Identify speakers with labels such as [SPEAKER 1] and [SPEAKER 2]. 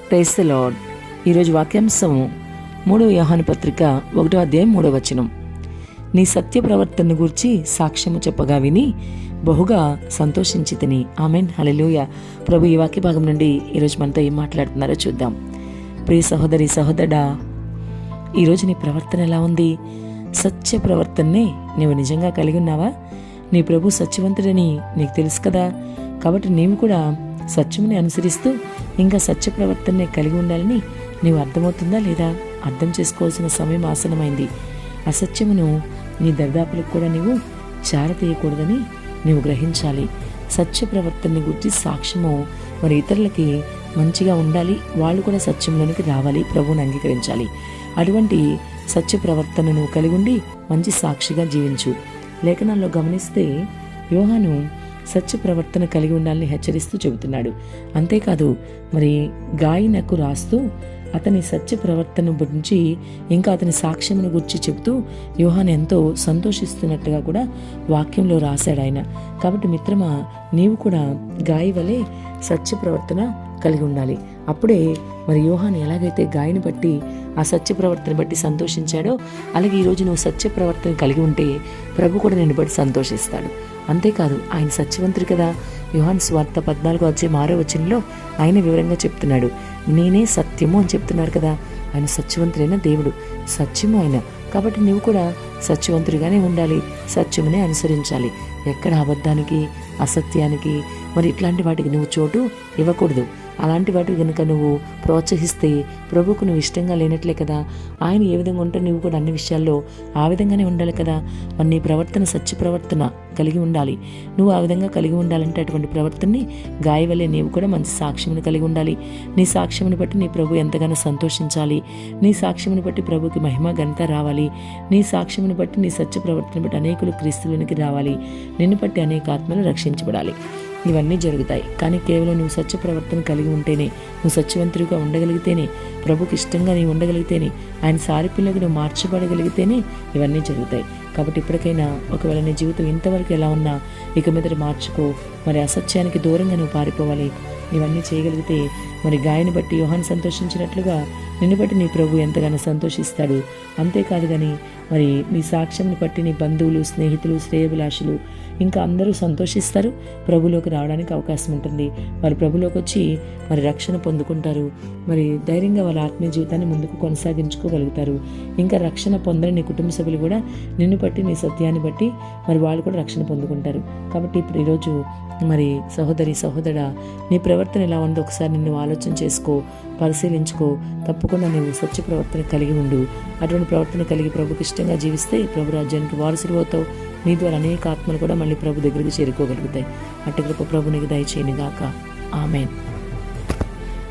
[SPEAKER 1] Praise the lord. ఈరోజు వాక్యాంశము 3వ యోహాను పత్రిక 1వ అధ్యాయం 3వ వచనం. నీ సత్య ప్రవర్తన గూర్చి సాక్ష్యము చెప్పగా విని బహుగా సంతోషించితిని. ఆమెన్, హల్లెలూయా. ప్రభు ఈ వాక్య భాగం నుండి ఈరోజు మనతో ఏం మాట్లాడుతున్నారో చూద్దాం. ప్రియ సహోదరి సహోదరుడా, ఈరోజు నీ ప్రవర్తన ఎలా ఉంది? సత్య ప్రవర్తననే నీవు నిజంగా కలిగి ఉన్నావా? నీ ప్రభు సత్యవంతుడని నీకు తెలుసు కదా. కాబట్టి నీవు కూడా సత్యముని అనుసరిస్తూ ఇంకా సత్య ప్రవర్తననే కలిగి ఉండాలని నీవు అర్థమవుతుందా లేదా? అర్థం చేసుకోవాల్సిన సమయం ఆసనమైంది. అసత్యమును నీ దరిదాపులకు కూడా నీవు చారతీయకూడదని నీవు గ్రహించాలి. సత్య ప్రవర్తనని గురించి సాక్ష్యము మరి ఇతరులకి మంచిగా ఉండాలి. వాళ్ళు కూడా సత్యంలోనికి రావాలి, ప్రభువుని అంగీకరించాలి. అటువంటి సత్య ప్రవర్తనను కలిగి ఉండి మంచి సాక్షిగా జీవించు. లేఖనాల్లో గమనిస్తే యోహాను సత్య ప్రవర్తన కలిగి ఉండాలని హెచ్చరిస్తూ చెబుతున్నాడు. అంతేకాదు మరి గాయనకు రాస్తూ అతని సత్య ప్రవర్తన గురించి ఇంకా అతని సాక్ష్యమును గురించి చెబుతూ యోహాను ఎంతో సంతోషిస్తున్నట్టుగా కూడా వాక్యంలో రాశాడు ఆయన. కాబట్టి మిత్రమా, నీవు కూడా గాయ వలె సత్య ప్రవర్తన కలిగి ఉండాలి. అప్పుడే మరి యోహాను ఎలాగైతే గాయని బట్టి ఆ సత్య ప్రవర్తన బట్టి సంతోషించాడో అలాగే ఈరోజు నువ్వు సత్య ప్రవర్తన కలిగి ఉంటే ప్రభు కూడా నిన్ను బట్టి సంతోషిస్తాడు. అంతేకాదు, ఆయన సత్యవంతుడు కదా. యోహాను సువార్త 14:6 ఆయన వివరంగా చెప్తున్నాడు, నేనే సత్యము అని చెప్తున్నారు కదా. ఆయన సత్యవంతుడైన దేవుడు, సత్యము ఆయన. కాబట్టి నువ్వు కూడా సత్యవంతుడిగానే ఉండాలి, సత్యమునే అనుసరించాలి. ఎక్కడ అబద్ధానికి అసత్యానికి మరి ఇట్లాంటి వాటికి నువ్వు చోటు ఇవ్వకూడదు. అలాంటి వాటికి కనుక నువ్వు ప్రోత్సహిస్తే ప్రభుకు నువ్వు ఇష్టంగా లేనట్లే కదా. ఆయన ఏ విధంగా ఉంటే నువ్వు కూడా అన్ని విషయాల్లో ఆ విధంగానే ఉండాలి కదా. మరి నీ ప్రవర్తన సత్య ప్రవర్తన కలిగి ఉండాలి. నువ్వు ఆ విధంగా కలిగి ఉండాలంటే అటువంటి ప్రవర్తనని గాయవలే నీవు కూడా మంచి సాక్ష్యమును కలిగి ఉండాలి. నీ సాక్ష్యమును బట్టి నీ ప్రభు ఎంతగానో సంతోషించాలి. నీ సాక్ష్యమును బట్టి ప్రభుకి మహిమ ఘనత రావాలి. నీ సాక్ష్యమును బట్టి నీ సత్య ప్రవర్తన బట్టి అనేకులు క్రీస్తులోనికి రావాలి. నిన్ను బట్టి అనేక ఆత్మలు రక్షించబడాలి. ఇవన్నీ జరుగుతాయి. కానీ కేవలం నువ్వు సత్య ప్రవర్తన కలిగి ఉంటేనే, నువ్వు సత్యవంతుడిగా ఉండగలిగితేనే, ప్రభుకి ఇష్టంగా నీవు ఉండగలిగితేనే, ఆయన సారిపిల్లకి నువ్వు మార్చబడగలిగితేనే ఇవన్నీ జరుగుతాయి. కాబట్టి ఇప్పటికైనా ఒకవేళ నీ జీవితం ఇంతవరకు ఎలా ఉన్నా ఇక మీదట మార్చుకో. మరి అసత్యానికి దూరంగా నువ్వు పారిపోవాలి. ఇవన్నీ చేయగలిగితే మరి గాయని బట్టి యోహాను సంతోషించినట్లుగా నిన్ను బట్టి నీ ప్రభు ఎంతగానో సంతోషిస్తాడు. అంతేకాదు కానీ మరి నీ సాక్ష్యంని బట్టి నీ బంధువులు, స్నేహితులు, శ్రేయభిలాషులు ఇంకా అందరూ సంతోషిస్తారు. ప్రభులోకి రావడానికి అవకాశం ఉంటుంది. వారు ప్రభులోకి వచ్చి మరి రక్షణ పొందుకుంటారు. మరి ధైర్యంగా వాళ్ళ ఆత్మీయ జీవితాన్ని ముందుకు కొనసాగించుకోగలుగుతారు. ఇంకా రక్షణ పొందని నీ కుటుంబ సభ్యులు కూడా నిన్ను బట్టి నీ సత్యాన్ని బట్టి మరి వాళ్ళు కూడా రక్షణ పొందుకుంటారు. కాబట్టి ఇప్పుడు ఈరోజు మరి సహోదరి సహోదరా, నీ ప్రవర్తన ఎలా ఉందో ఒకసారి నిన్ను ఆలోచన చేసుకో, పరిశీలించుకో. తప్పకుండా నువ్వు సత్య ప్రవర్తన కలిగి ఉండు. అటువంటి ప్రవర్తన కలిగి ప్రభుకి ఇష్టంగా జీవిస్తే ప్రభు రాజ్యానికి వారసుడు అవుతావు. నీ ద్వారా అనేక ఆత్మలు కూడా మళ్ళీ ప్రభు దగ్గరికి చేరుకోగలుగుతాయి. అట్టి కృప ప్రభు నీకు దయచేయను గాక. ఆమేన్.